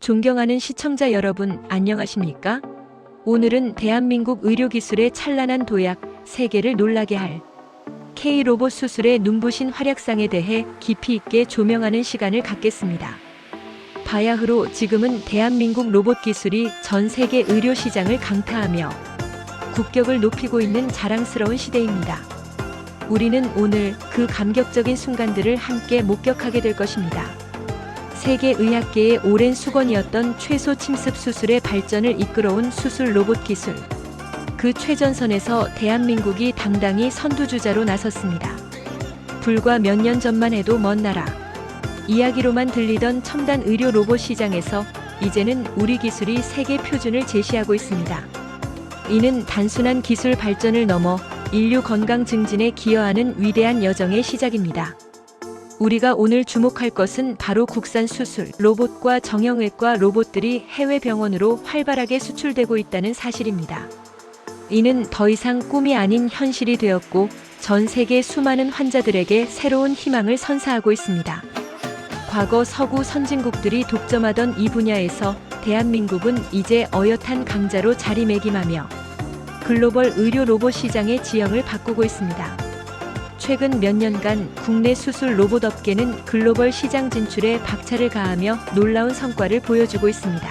존경하는 시청자 여러분, 안녕하십니까? 오늘은 대한민국 의료기술의 찬란한 도약, 세계를 놀라게 할 K-로봇 수술의 눈부신 활약상에 대해 깊이 있게 조명하는 시간을 갖겠습니다. 바야흐로 지금은 대한민국 로봇 기술이 전 세계 의료 시장을 강타하며 국격을 높이고 있는 자랑스러운 시대입니다. 우리는 오늘 그 감격적인 순간들을 함께 목격하게 될 것입니다. 세계 의학계의 오랜 수건이었던 최소 침습 수술의 발전을 이끌어온 수술 로봇 기술. 그 최전선에서 대한민국이 당당히 선두주자로 나섰습니다. 불과 몇 년 전만 해도 먼 나라, 이야기로만 들리던 첨단 의료 로봇 시장에서 이제는 우리 기술이 세계 표준을 제시하고 있습니다. 이는 단순한 기술 발전을 넘어 인류 건강 증진에 기여하는 위대한 여정의 시작입니다. 우리가 오늘 주목할 것은 바로 국산 수술 로봇과 정형외과 로봇들이 해외 병원으로 활발하게 수출되고 있다는 사실입니다. 이는 더 이상 꿈이 아닌 현실이 되었고 전 세계 수많은 환자들에게 새로운 희망을 선사하고 있습니다. 과거 서구 선진국들이 독점하던 이 분야에서 대한민국은 이제 어엿한 강자로 자리매김하며 글로벌 의료 로봇 시장의 지형을 바꾸고 있습니다. 최근 몇 년간 국내 수술 로봇 업계는 글로벌 시장 진출에 박차를 가하며 놀라운 성과를 보여주고 있습니다.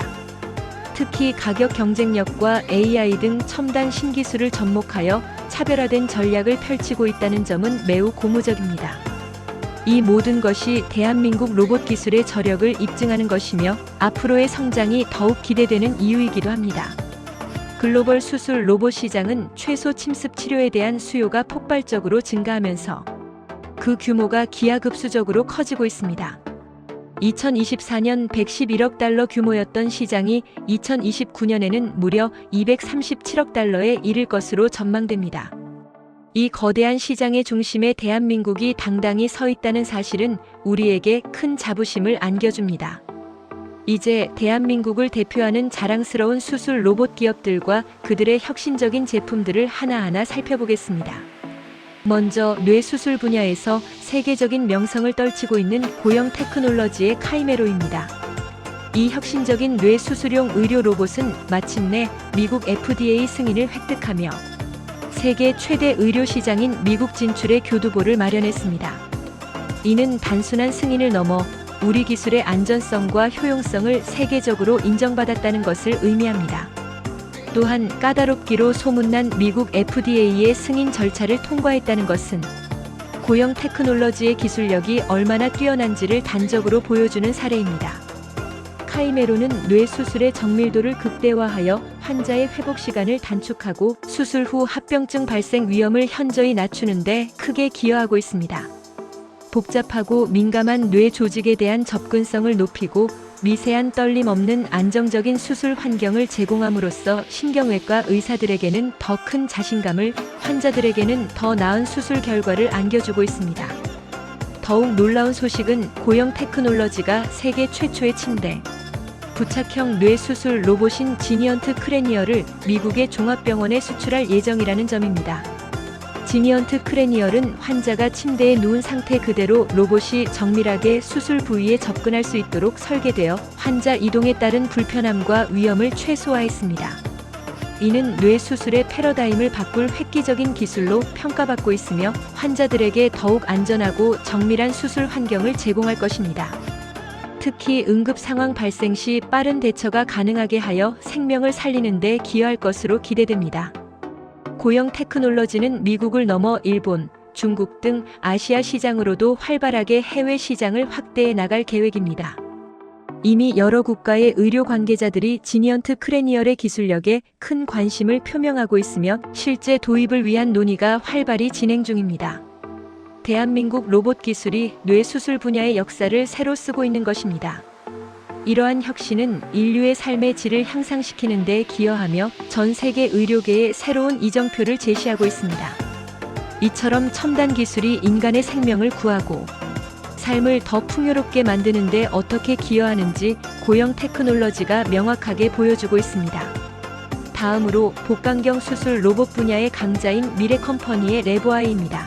특히 가격 경쟁력과 AI 등 첨단 신기술을 접목하여 차별화된 전략을 펼치고 있다는 점은 매우 고무적입니다. 이 모든 것이 대한민국 로봇 기술의 저력을 입증하는 것이며 앞으로의 성장이 더욱 기대되는 이유이기도 합니다. 글로벌 수술 로봇 시장은 최소 침습 치료에 대한 수요가 폭발적으로 증가하면서 그 규모가 기하급수적으로 커지고 있습니다. 2024년 111억 달러 규모였던 시장이 2029년에는 무려 237억 달러에 이를 것으로 전망됩니다. 이 거대한 시장의 중심에 대한민국이 당당히 서 있다는 사실은 우리에게 큰 자부심을 안겨줍니다. 이제 대한민국을 대표하는 자랑스러운 수술 로봇 기업들과 그들의 혁신적인 제품들을 하나하나 살펴보겠습니다. 먼저 뇌수술 분야에서 세계적인 명성을 떨치고 있는 고형 테크놀러지의 카이메로입니다. 이 혁신적인 뇌수술용 의료 로봇은 마침내 미국 FDA 승인을 획득하며 세계 최대 의료 시장인 미국 진출의 교두보를 마련했습니다. 이는 단순한 승인을 넘어 우리 기술의 안전성과 효용성을 세계적으로 인정받았다는 것을 의미합니다. 또한 까다롭기로 소문난 미국 FDA의 승인 절차를 통과했다는 것은 고형 테크놀러지의 기술력이 얼마나 뛰어난지를 단적으로 보여주는 사례입니다. 카이메로는 뇌 수술의 정밀도를 극대화하여 환자의 회복 시간을 단축하고 수술 후 합병증 발생 위험을 현저히 낮추는 데 크게 기여하고 있습니다. 복잡하고 민감한 뇌 조직에 대한 접근성을 높이고 미세한 떨림 없는 안정적인 수술 환경을 제공함으로써 신경외과 의사들에게는 더 큰 자신감을, 환자들에게는 더 나은 수술 결과를 안겨주고 있습니다. 더욱 놀라운 소식은 고형 테크놀러지가 세계 최초의 침대, 부착형 뇌 수술 로봇인 지니언트 크레니얼을 미국의 종합병원에 수출할 예정이라는 점입니다. 지니언트 크레니얼은 환자가 침대에 누운 상태 그대로 로봇이 정밀하게 수술 부위에 접근할 수 있도록 설계되어 환자 이동에 따른 불편함과 위험을 최소화했습니다. 이는 뇌 수술의 패러다임을 바꿀 획기적인 기술로 평가받고 있으며 환자들에게 더욱 안전하고 정밀한 수술 환경을 제공할 것입니다. 특히 응급 상황 발생 시 빠른 대처가 가능하게 하여 생명을 살리는 데 기여할 것으로 기대됩니다. 고형 테크놀러지는 미국을 넘어 일본, 중국 등 아시아 시장으로도 활발하게 해외 시장을 확대해 나갈 계획입니다. 이미 여러 국가의 의료 관계자들이 지니언트 크레니얼의 기술력에 큰 관심을 표명하고 있으며 실제 도입을 위한 논의가 활발히 진행 중입니다. 대한민국 로봇 기술이 뇌 수술 분야의 역사를 새로 쓰고 있는 것입니다. 이러한 혁신은 인류의 삶의 질을 향상시키는 데 기여하며 전 세계 의료계에 새로운 이정표를 제시하고 있습니다. 이처럼 첨단 기술이 인간의 생명을 구하고 삶을 더 풍요롭게 만드는 데 어떻게 기여하는지 고형 테크놀러지가 명확하게 보여주고 있습니다. 다음으로 복강경 수술 로봇 분야의 강자인 미래컴퍼니의 레보아이입니다.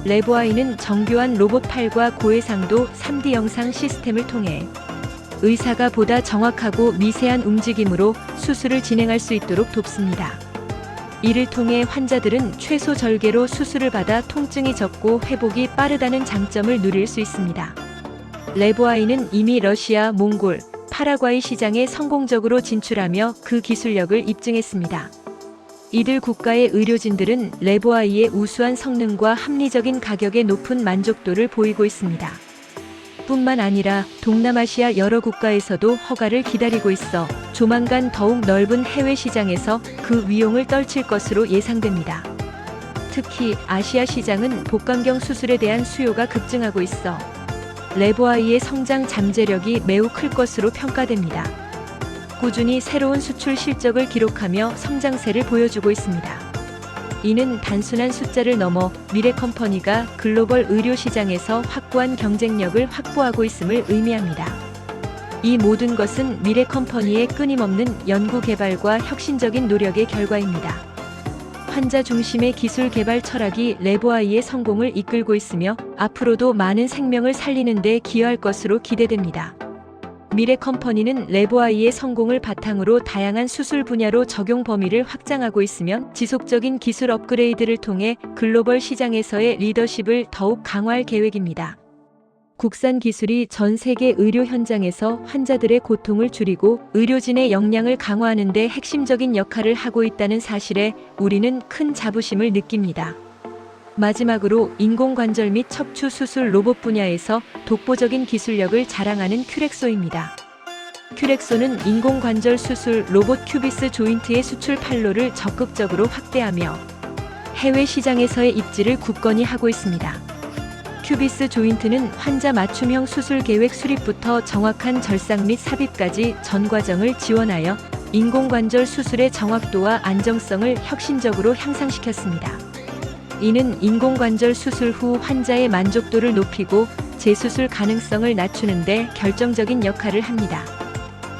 레보아이는 정교한 로봇 팔과 고해상도 3D 영상 시스템을 통해 의사가 보다 정확하고 미세한 움직임으로 수술을 진행할 수 있도록 돕습니다. 이를 통해 환자들은 최소 절개로 수술을 받아 통증이 적고 회복이 빠르다는 장점을 누릴 수 있습니다. 레보아이는 이미 러시아, 몽골, 파라과이 시장에 성공적으로 진출하며 그 기술력을 입증했습니다. 이들 국가의 의료진들은 레보아이의 우수한 성능과 합리적인 가격의 높은 만족도를 보이고 있습니다. 뿐만 아니라 동남아시아 여러 국가에서도 허가를 기다리고 있어 조만간 더욱 넓은 해외 시장에서 그 위용을 떨칠 것으로 예상됩니다. 특히 아시아 시장은 복강경 수술에 대한 수요가 급증하고 있어 레보아이의 성장 잠재력이 매우 클 것으로 평가됩니다. 꾸준히 새로운 수출 실적을 기록하며 성장세를 보여주고 있습니다. 이는 단순한 숫자를 넘어 미래컴퍼니가 글로벌 의료 시장에서 확고한 경쟁력을 확보하고 있음을 의미합니다. 이 모든 것은 미래컴퍼니의 끊임없는 연구 개발과 혁신적인 노력의 결과입니다. 환자 중심의 기술 개발 철학이 레보아이의 성공을 이끌고 있으며 앞으로도 많은 생명을 살리는 데 기여할 것으로 기대됩니다. 미래컴퍼니는 레보아이의 성공을 바탕으로 다양한 수술 분야로 적용 범위를 확장하고 있으며 지속적인 기술 업그레이드를 통해 글로벌 시장에서의 리더십을 더욱 강화할 계획입니다. 국산 기술이 전 세계 의료 현장에서 환자들의 고통을 줄이고 의료진의 역량을 강화하는 데 핵심적인 역할을 하고 있다는 사실에 우리는 큰 자부심을 느낍니다. 마지막으로 인공관절 및 척추 수술 로봇 분야에서 독보적인 기술력을 자랑하는 큐렉소입니다. 큐렉소는 인공관절 수술 로봇 큐비스 조인트의 수출 판로를 적극적으로 확대하며 해외 시장에서의 입지를 굳건히 하고 있습니다. 큐비스 조인트는 환자 맞춤형 수술 계획 수립부터 정확한 절삭 및 삽입까지 전 과정을 지원하여 인공관절 수술의 정확도와 안정성을 혁신적으로 향상시켰습니다. 이는 인공관절 수술 후 환자의 만족도를 높이고 재수술 가능성을 낮추는 데 결정적인 역할을 합니다.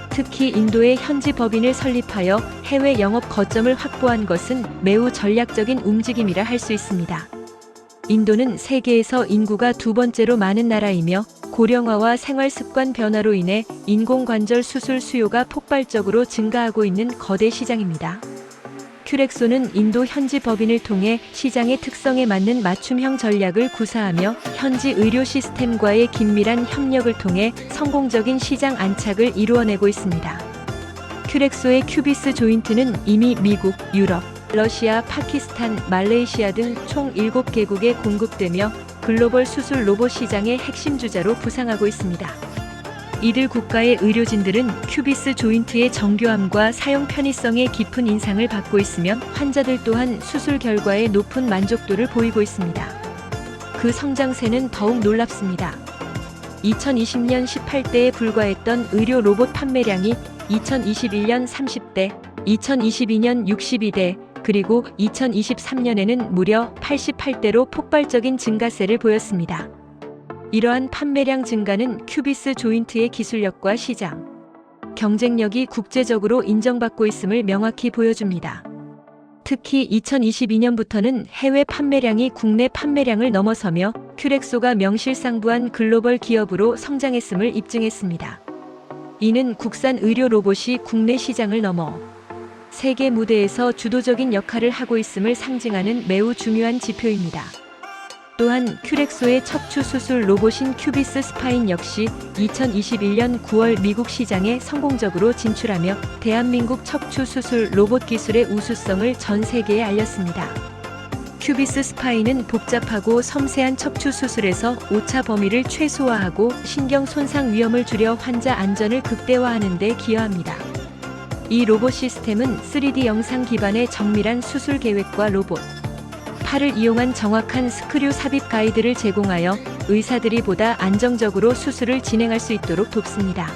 특히 인도에 현지 법인을 설립하여 해외 영업 거점을 확보한 것은 매우 전략적인 움직임이라 할 수 있습니다. 인도는 세계에서 인구가 두 번째로 많은 나라이며 고령화와 생활 습관 변화로 인해 인공관절 수술 수요가 폭발적으로 증가하고 있는 거대 시장입니다. 큐렉소는 인도 현지 법인을 통해 시장의 특성에 맞는 맞춤형 전략을 구사하며 현지 의료 시스템과의 긴밀한 협력을 통해 성공적인 시장 안착을 이루어내고 있습니다. 큐렉소의 큐비스 조인트는 이미 미국, 유럽, 러시아, 파키스탄, 말레이시아 등 총 7개국에 공급되며 글로벌 수술 로봇 시장의 핵심 주자로 부상하고 있습니다. 이들 국가의 의료진들은 큐비스 조인트의 정교함과 사용 편의성에 깊은 인상을 받고 있으며 환자들 또한 수술 결과에 높은 만족도를 보이고 있습니다. 그 성장세는 더욱 놀랍습니다. 2020년 18대에 불과했던 의료 로봇 판매량이 2021년 30대, 2022년 62대, 그리고 2023년에는 무려 88대로 폭발적인 증가세를 보였습니다. 이러한 판매량 증가는 큐비스 조인트의 기술력과 시장 경쟁력이 국제적으로 인정받고 있음을 명확히 보여줍니다. 특히 2022년부터는 해외 판매량이 국내 판매량을 넘어서며 큐렉소가 명실상부한 글로벌 기업으로 성장했음을 입증했습니다. 이는 국산 의료 로봇이 국내 시장을 넘어 세계 무대에서 주도적인 역할을 하고 있음을 상징하는 매우 중요한 지표입니다. 또한 큐렉소의 척추 수술 로봇인 큐비스 스파인 역시 2021년 9월 미국 시장에 성공적으로 진출하며 대한민국 척추 수술 로봇 기술의 우수성을 전 세계에 알렸습니다. 큐비스 스파인은 복잡하고 섬세한 척추 수술에서 오차 범위를 최소화하고 신경 손상 위험을 줄여 환자 안전을 극대화하는 데 기여합니다. 이 로봇 시스템은 3D 영상 기반의 정밀한 수술 계획과 로봇 팔을 이용한 정확한 스크류 삽입 가이드를 제공하여 의사들이 보다 안정적으로 수술을 진행할 수 있도록 돕습니다.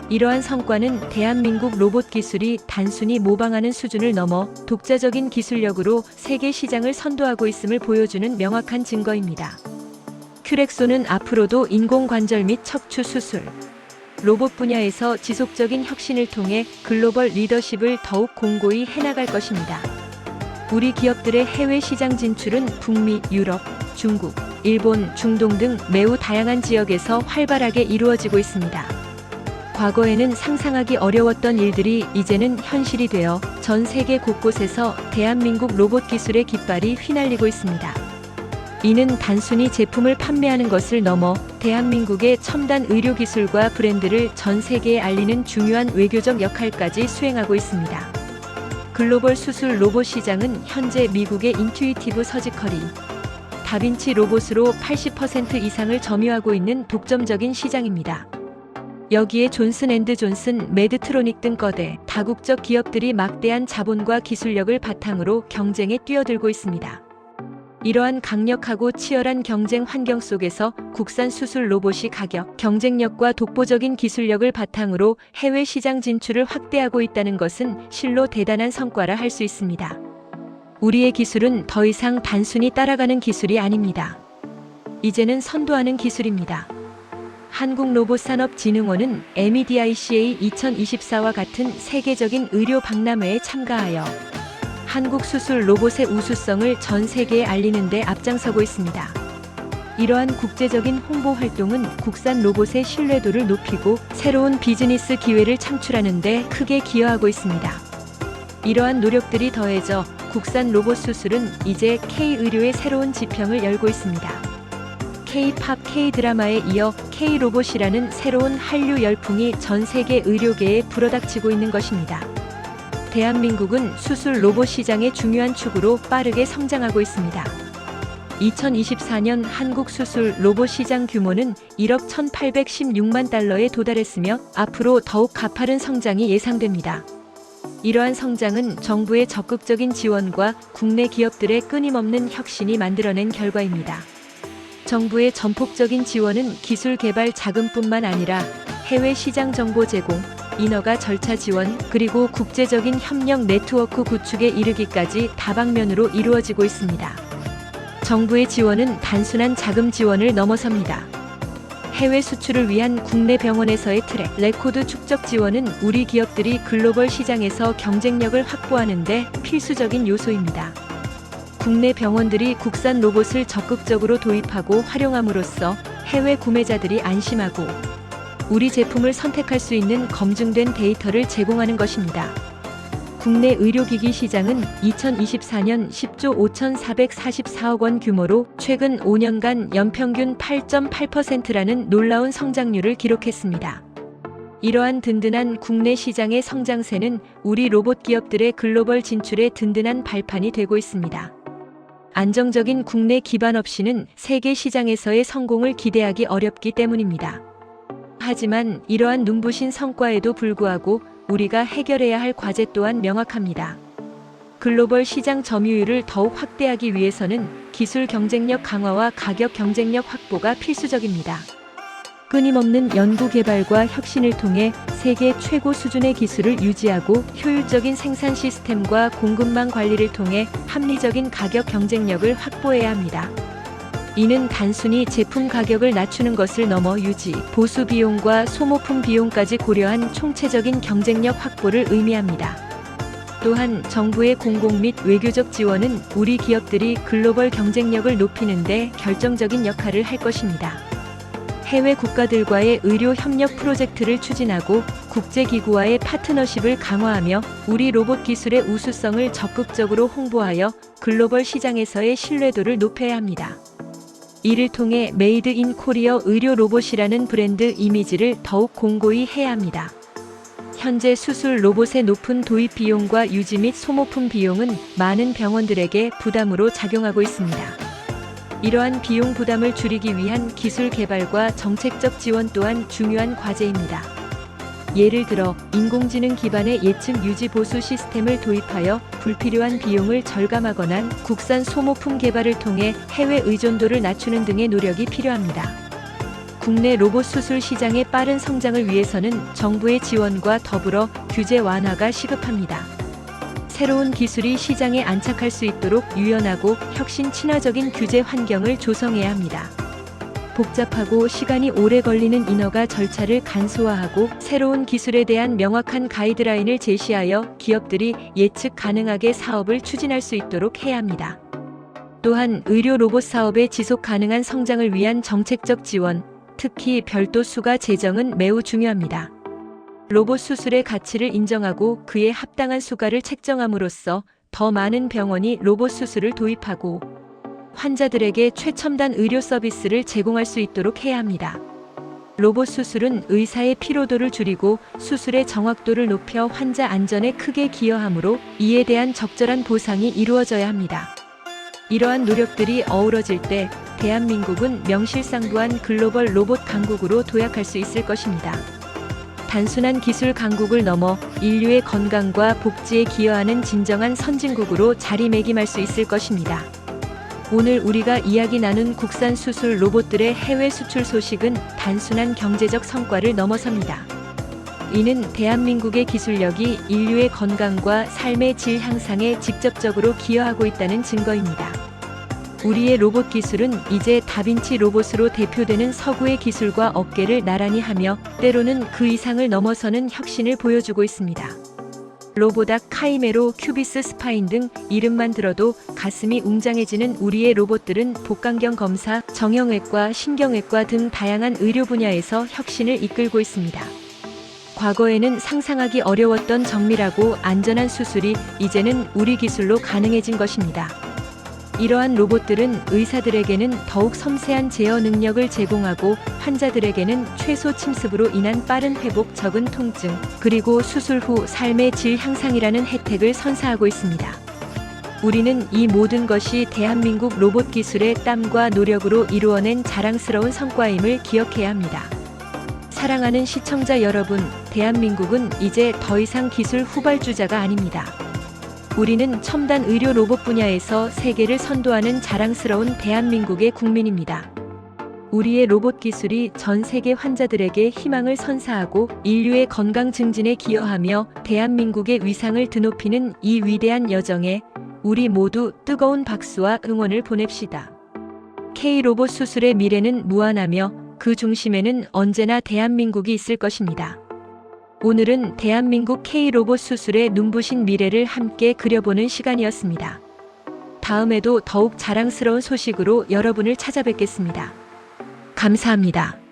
이러한 성과는 대한민국 로봇 기술이 단순히 모방하는 수준을 넘어 독자적인 기술력으로 세계 시장을 선도하고 있음을 보여주는 명확한 증거입니다. 큐렉소는 앞으로도 인공관절 및 척추 수술, 로봇 분야에서 지속적인 혁신을 통해 글로벌 리더십을 더욱 공고히 해나갈 것입니다. 우리 기업들의 해외 시장 진출은 북미, 유럽, 중국, 일본, 중동 등 매우 다양한 지역에서 활발하게 이루어지고 있습니다. 과거에는 상상하기 어려웠던 일들이 이제는 현실이 되어 전 세계 곳곳에서 대한민국 로봇 기술의 깃발이 휘날리고 있습니다. 이는 단순히 제품을 판매하는 것을 넘어 대한민국의 첨단 의료 기술과 브랜드를 전 세계에 알리는 중요한 외교적 역할까지 수행하고 있습니다. 글로벌 수술 로봇 시장은 현재 미국의 인투이티브 서지컬이 다빈치 로봇으로 80% 이상을 점유하고 있는 독점적인 시장입니다. 여기에 존슨앤드존슨, 매드트로닉 등 거대 다국적 기업들이 막대한 자본과 기술력을 바탕으로 경쟁에 뛰어들고 있습니다. 이러한 강력하고 치열한 경쟁 환경 속에서 국산 수술 로봇이 가격, 경쟁력과 독보적인 기술력을 바탕으로 해외 시장 진출을 확대하고 있다는 것은 실로 대단한 성과라 할 수 있습니다. 우리의 기술은 더 이상 단순히 따라가는 기술이 아닙니다. 이제는 선도하는 기술입니다. 한국로봇산업진흥원은 MEDICA 2024와 같은 세계적인 의료 박람회에 참가하여 한국 수술 로봇의 우수성을 전 세계에 알리는 데 앞장서고 있습니다. 이러한 국제적인 홍보 활동은 국산 로봇의 신뢰도를 높이고 새로운 비즈니스 기회를 창출하는 데 크게 기여하고 있습니다. 이러한 노력들이 더해져 국산 로봇 수술은 이제 K-의료의 새로운 지평을 열고 있습니다. K-팝, K-드라마에 이어 K-로봇이라는 새로운 한류 열풍이 전 세계 의료계에 불어닥치고 있는 것입니다. 대한민국은 수술 로봇 시장의 중요한 축으로 빠르게 성장하고 있습니다. 2024년 한국 수술 로봇 시장 규모는 1억 1,816만 달러에 도달했으며 앞으로 더욱 가파른 성장이 예상됩니다. 이러한 성장은 정부의 적극적인 지원과 국내 기업들의 끊임없는 혁신이 만들어낸 결과입니다. 정부의 전폭적인 지원은 기술 개발 자금뿐만 아니라 해외 시장 정보 제공, 인허가 절차 지원, 그리고 국제적인 협력 네트워크 구축에 이르기까지 다방면으로 이루어지고 있습니다. 정부의 지원은 단순한 자금 지원을 넘어섭니다. 해외 수출을 위한 국내 병원에서의 트랙 레코드 축적 지원은 우리 기업들이 글로벌 시장에서 경쟁력을 확보하는 데 필수적인 요소입니다. 국내 병원들이 국산 로봇을 적극적으로 도입하고 활용함으로써 해외 구매자들이 안심하고 우리 제품을 선택할 수 있는 검증된 데이터를 제공하는 것입니다. 국내 의료기기 시장은 2024년 10조 5,444억 원 규모로 최근 5년간 연평균 8.8%라는 놀라운 성장률을 기록했습니다. 이러한 든든한 국내 시장의 성장세는 우리 로봇 기업들의 글로벌 진출에 든든한 발판이 되고 있습니다. 안정적인 국내 기반 없이는 세계 시장에서의 성공을 기대하기 어렵기 때문입니다. 하지만 이러한 눈부신 성과에도 불구하고 우리가 해결해야 할 과제 또한 명확합니다. 글로벌 시장 점유율을 더욱 확대하기 위해서는 기술 경쟁력 강화와 가격 경쟁력 확보가 필수적입니다. 끊임없는 연구 개발과 혁신을 통해 세계 최고 수준의 기술을 유지하고 효율적인 생산 시스템과 공급망 관리를 통해 합리적인 가격 경쟁력을 확보해야 합니다. 이는 단순히 제품 가격을 낮추는 것을 넘어 유지, 보수 비용과 소모품 비용까지 고려한 총체적인 경쟁력 확보를 의미합니다. 또한 정부의 공공 및 외교적 지원은 우리 기업들이 글로벌 경쟁력을 높이는 데 결정적인 역할을 할 것입니다. 해외 국가들과의 의료 협력 프로젝트를 추진하고 국제기구와의 파트너십을 강화하며 우리 로봇 기술의 우수성을 적극적으로 홍보하여 글로벌 시장에서의 신뢰도를 높여야 합니다. 이를 통해 메이드 인 코리아 의료 로봇이라는 브랜드 이미지를 더욱 공고히 해야 합니다. 현재 수술 로봇의 높은 도입 비용과 유지 및 소모품 비용은 많은 병원들에게 부담으로 작용하고 있습니다. 이러한 비용 부담을 줄이기 위한 기술 개발과 정책적 지원 또한 중요한 과제입니다. 예를 들어 인공지능 기반의 예측 유지 보수 시스템을 도입하여 불필요한 비용을 절감하거나 국산 소모품 개발을 통해 해외 의존도를 낮추는 등의 노력이 필요합니다. 국내 로봇 수술 시장의 빠른 성장을 위해서는 정부의 지원과 더불어 규제 완화가 시급합니다. 새로운 기술이 시장에 안착할 수 있도록 유연하고 혁신 친화적인 규제 환경을 조성해야 합니다. 복잡하고 시간이 오래 걸리는 인허가 절차를 간소화하고 새로운 기술에 대한 명확한 가이드라인을 제시하여 기업들이 예측 가능하게 사업을 추진할 수 있도록 해야 합니다. 또한 의료 로봇 사업의 지속 가능한 성장을 위한 정책적 지원, 특히 별도 수가 제정은 매우 중요합니다. 로봇 수술의 가치를 인정하고 그에 합당한 수가를 책정함으로써 더 많은 병원이 로봇 수술을 도입하고 환자들에게 최첨단 의료 서비스를 제공할 수 있도록 해야 합니다. 로봇 수술은 의사의 피로도를 줄이고 수술의 정확도를 높여 환자 안전에 크게 기여하므로 이에 대한 적절한 보상이 이루어져야 합니다. 이러한 노력들이 어우러질 때 대한민국은 명실상부한 글로벌 로봇 강국으로 도약할 수 있을 것입니다. 단순한 기술 강국을 넘어 인류의 건강과 복지에 기여하는 진정한 선진국으로 자리매김할 수 있을 것입니다. 오늘 우리가 이야기 나눈 국산 수술 로봇들의 해외 수출 소식은 단순한 경제적 성과를 넘어섭니다. 이는 대한민국의 기술력이 인류의 건강과 삶의 질 향상에 직접적으로 기여하고 있다는 증거입니다. 우리의 로봇 기술은 이제 다빈치 로봇으로 대표되는 서구의 기술과 어깨를 나란히 하며 때로는 그 이상을 넘어서는 혁신을 보여주고 있습니다. 로보닥, 카이메로, 큐비스 스파인 등 이름만 들어도 가슴이 웅장해지는 우리의 로봇들은 복강경 검사, 정형외과, 신경외과 등 다양한 의료 분야에서 혁신을 이끌고 있습니다. 과거에는 상상하기 어려웠던 정밀하고 안전한 수술이 이제는 우리 기술로 가능해진 것입니다. 이러한 로봇들은 의사들에게는 더욱 섬세한 제어 능력을 제공하고 환자들에게는 최소 침습으로 인한 빠른 회복, 적은 통증, 그리고 수술 후 삶의 질 향상이라는 혜택을 선사하고 있습니다. 우리는 이 모든 것이 대한민국 로봇 기술의 땀과 노력으로 이루어낸 자랑스러운 성과임을 기억해야 합니다. 사랑하는 시청자 여러분, 대한민국은 이제 더 이상 기술 후발주자가 아닙니다. 우리는 첨단 의료 로봇 분야에서 세계를 선도하는 자랑스러운 대한민국의 국민입니다. 우리의 로봇 기술이 전 세계 환자들에게 희망을 선사하고 인류의 건강 증진에 기여하며 대한민국의 위상을 드높이는 이 위대한 여정에 우리 모두 뜨거운 박수와 응원을 보냅시다. K로봇 수술의 미래는 무한하며 그 중심에는 언제나 대한민국이 있을 것입니다. 오늘은 대한민국 K로봇 수술의 눈부신 미래를 함께 그려보는 시간이었습니다. 다음에도 더욱 자랑스러운 소식으로 여러분을 찾아뵙겠습니다. 감사합니다.